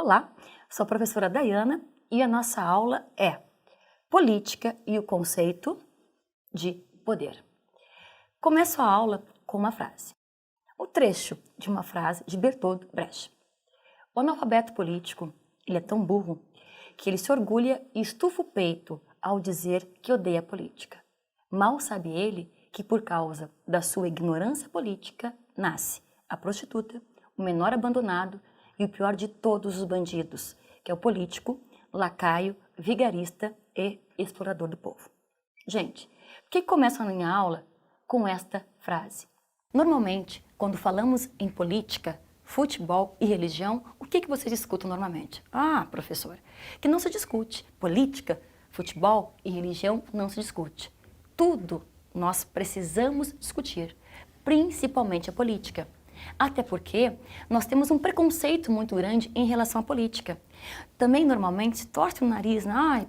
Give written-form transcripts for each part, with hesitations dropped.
Olá, sou a professora Dayana e a nossa aula é Política e o conceito de poder. Começo a aula com uma frase. Um trecho de uma frase de Bertolt Brecht. O analfabeto político, ele é tão burro que ele se orgulha e estufa o peito ao dizer que odeia a política. Mal sabe ele que por causa da sua ignorância política nasce a prostituta, o menor abandonado e o pior de todos os bandidos, que é o político, lacaio, vigarista e explorador do povo. Gente, por que começo a minha aula com esta frase? Normalmente, quando falamos em política, futebol e religião, o que vocês escutam normalmente? Ah, professora, que não se discute. Política, futebol e religião não se discute. Tudo nós precisamos discutir, principalmente a política. Até porque nós temos um preconceito muito grande em relação à política. Também normalmente se torce o nariz,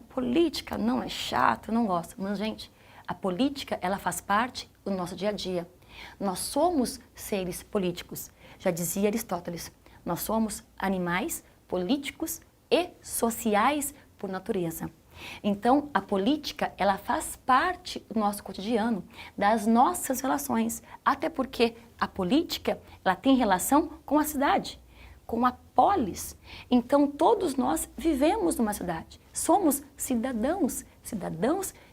política não é chato, eu não gosto. Mas gente, a política ela faz parte do nosso dia a dia. Nós somos seres políticos, já dizia Aristóteles. Nós somos animais políticos e sociais por natureza. Então, a política, ela faz parte do nosso cotidiano, das nossas relações, até porque a política, ela tem relação com a cidade, com a polis. Então, todos nós vivemos numa cidade, somos cidadãos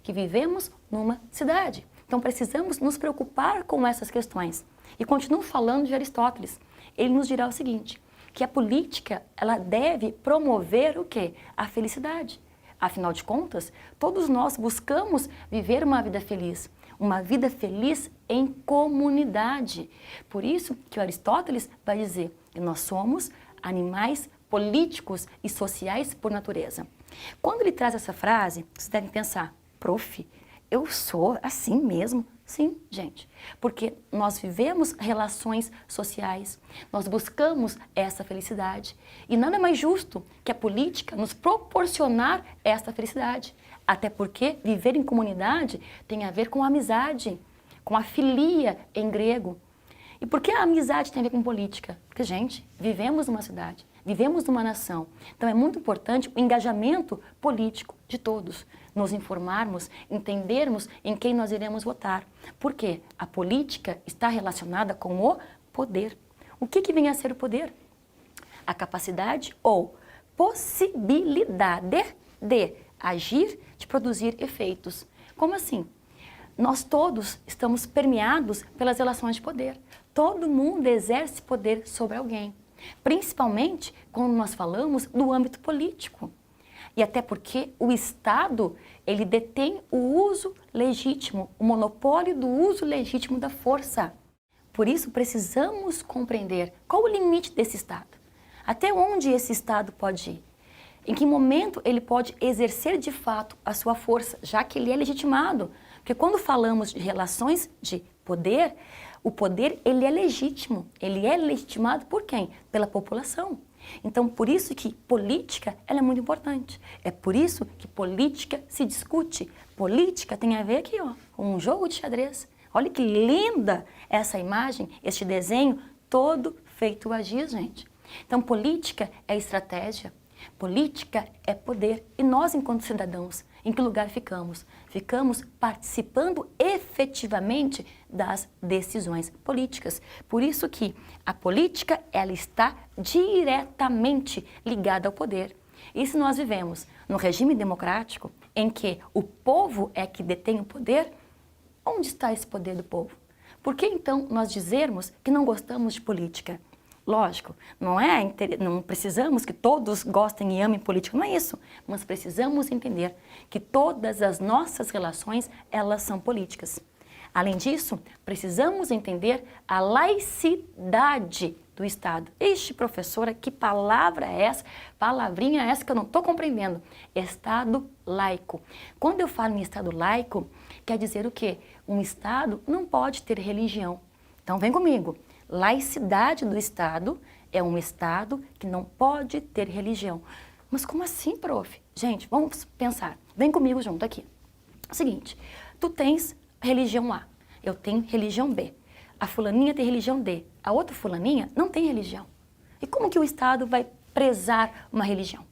que vivemos numa cidade. Então, precisamos nos preocupar com essas questões. E continuo falando de Aristóteles. Ele nos dirá o seguinte, que a política, ela deve promover o quê? A felicidade. Afinal de contas, todos nós buscamos viver uma vida feliz em comunidade. Por isso que o Aristóteles vai dizer que nós somos animais políticos e sociais por natureza. Quando ele traz essa frase, vocês devem pensar, prof, eu sou assim mesmo? Sim, gente, porque nós vivemos relações sociais, nós buscamos essa felicidade e nada mais justo que a política nos proporcionar essa felicidade, até porque viver em comunidade tem a ver com a amizade, com a filia em grego. E por que a amizade tem a ver com política? Porque, gente, vivemos numa cidade, vivemos numa nação, então é muito importante o engajamento político de todos, nos informarmos, entendermos em quem nós iremos votar. Por quê? A política está relacionada com o poder. O que vem a ser o poder? A capacidade ou possibilidade de agir, de produzir efeitos. Como assim? Nós todos estamos permeados pelas relações de poder. Todo mundo exerce poder sobre alguém, principalmente quando nós falamos do âmbito político. E até porque o Estado, ele detém o uso legítimo, o monopólio do uso legítimo da força. Por isso, precisamos compreender qual o limite desse Estado. Até onde esse Estado pode ir? Em que momento ele pode exercer de fato a sua força, já que ele é legitimado? Porque quando falamos de relações de poder, o poder ele é legítimo. Ele é legitimado por quem? Pela população. Então, por isso que política ela é muito importante. É por isso que política se discute. Política tem a ver aqui, com um jogo de xadrez. Olha que linda essa imagem, este desenho todo feito a giz, gente. Então, política é estratégia, política é poder. E nós, enquanto cidadãos, em que lugar ficamos? Ficamos participando efetivamente das decisões políticas. Por isso que a política, ela está diretamente ligada ao poder. E se nós vivemos no regime democrático, em que o povo é que detém o poder, onde está esse poder do povo? Por que então nós dizermos que não gostamos de política? Lógico, não precisamos que todos gostem e amem política, não é isso. Mas precisamos entender que todas as nossas relações, elas são políticas. Além disso, precisamos entender a laicidade do Estado. Ixi, professora, que palavra é essa? Palavrinha é essa que eu não estou compreendendo. Estado laico. Quando eu falo em Estado laico, quer dizer o quê? Um Estado não pode ter religião. Então vem comigo. Laicidade do Estado é um Estado que não pode ter religião. Mas como assim, prof? Gente, vamos pensar. Vem comigo junto aqui. Seguinte, tu tens religião A, eu tenho religião B. A fulaninha tem religião D, a outra fulaninha não tem religião. E como que o Estado vai prezar uma religião.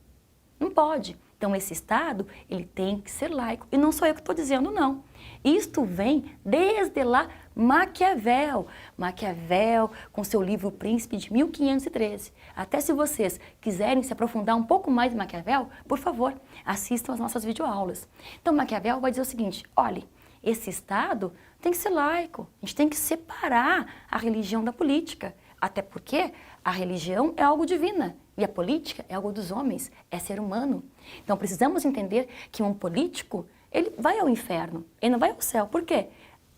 Não pode. Então, esse Estado, ele tem que ser laico. E não sou eu que estou dizendo, não. Isto vem desde lá Maquiavel. Maquiavel, com seu livro O Príncipe, de 1513. Até se vocês quiserem se aprofundar um pouco mais em Maquiavel, por favor, assistam as nossas videoaulas. Então, Maquiavel vai dizer o seguinte, olhe, esse Estado tem que ser laico. A gente tem que separar a religião da política. Até porque a religião é algo divina. E a política é algo dos homens, é ser humano. Então precisamos entender que um político, ele vai ao inferno, ele não vai ao céu. Por quê?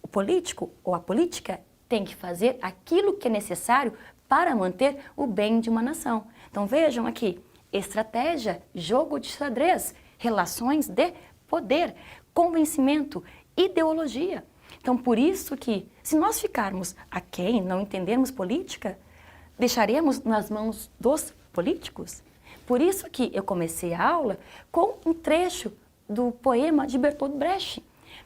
O político ou a política tem que fazer aquilo que é necessário para manter o bem de uma nação. Então vejam aqui, estratégia, jogo de xadrez, relações de poder, convencimento, ideologia. Então por isso que, se nós ficarmos aquém, não entendermos política, deixaremos nas mãos dos políticos. Por isso que eu comecei a aula com um trecho do poema de Bertolt Brecht,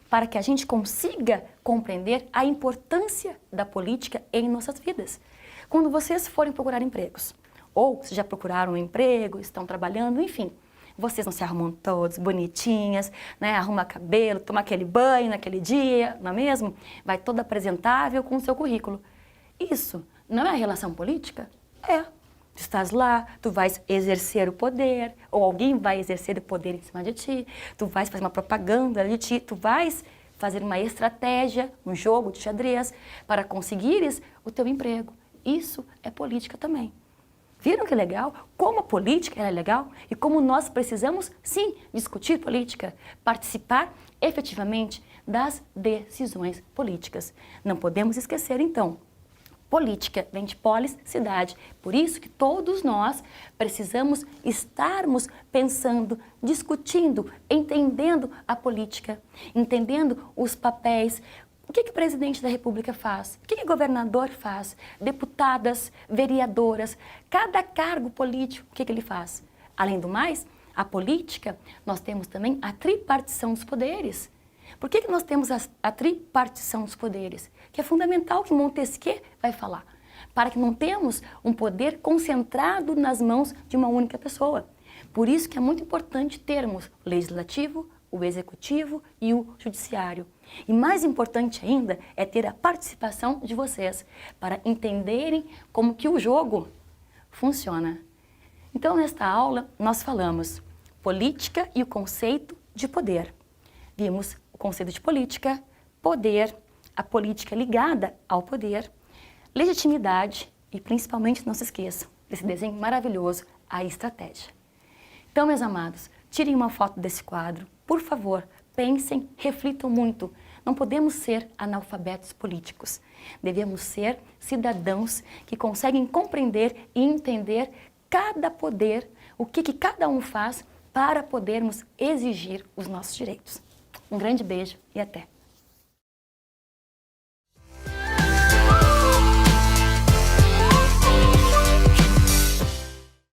para que a gente consiga compreender a importância da política em nossas vidas. Quando vocês forem procurar empregos, ou se já procuraram um emprego, estão trabalhando, enfim, vocês não se arrumam todos bonitinhas, né? Arruma cabelo, toma aquele banho naquele dia, não é mesmo? Vai toda apresentável com o seu currículo. Isso não é a relação política? É. Tu estás lá, tu vais exercer o poder, ou alguém vai exercer o poder em cima de ti, tu vais fazer uma propaganda de ti, tu vais fazer uma estratégia, um jogo de xadrez para conseguires o teu emprego. Isso é política também. Viram que legal? Como a política é legal e como nós precisamos, sim, discutir política, participar efetivamente das decisões políticas. Não podemos esquecer, então, política vem de polis, cidade. Por isso que todos nós precisamos estarmos pensando, discutindo, entendendo a política, entendendo os papéis. O que o presidente da República faz? O que o governador faz? Deputadas, vereadoras, cada cargo político, o que ele faz? Além do mais, a política, nós temos também a tripartição dos poderes. Por que nós temos a tripartição dos poderes? Que é fundamental, que Montesquieu vai falar, para que não temos um poder concentrado nas mãos de uma única pessoa. Por isso que é muito importante termos o legislativo, o executivo e o judiciário. E mais importante ainda é ter a participação de vocês, para entenderem como que o jogo funciona. Então, nesta aula, nós falamos política e o conceito de poder. Vimos o conceito de política, poder, a política ligada ao poder, legitimidade e, principalmente, não se esqueçam desse desenho maravilhoso, a estratégia. Então, meus amados, tirem uma foto desse quadro, por favor, pensem, reflitam muito. Não podemos ser analfabetos políticos. Devemos ser cidadãos que conseguem compreender e entender cada poder, o que cada um faz para podermos exigir os nossos direitos. Um grande beijo e até!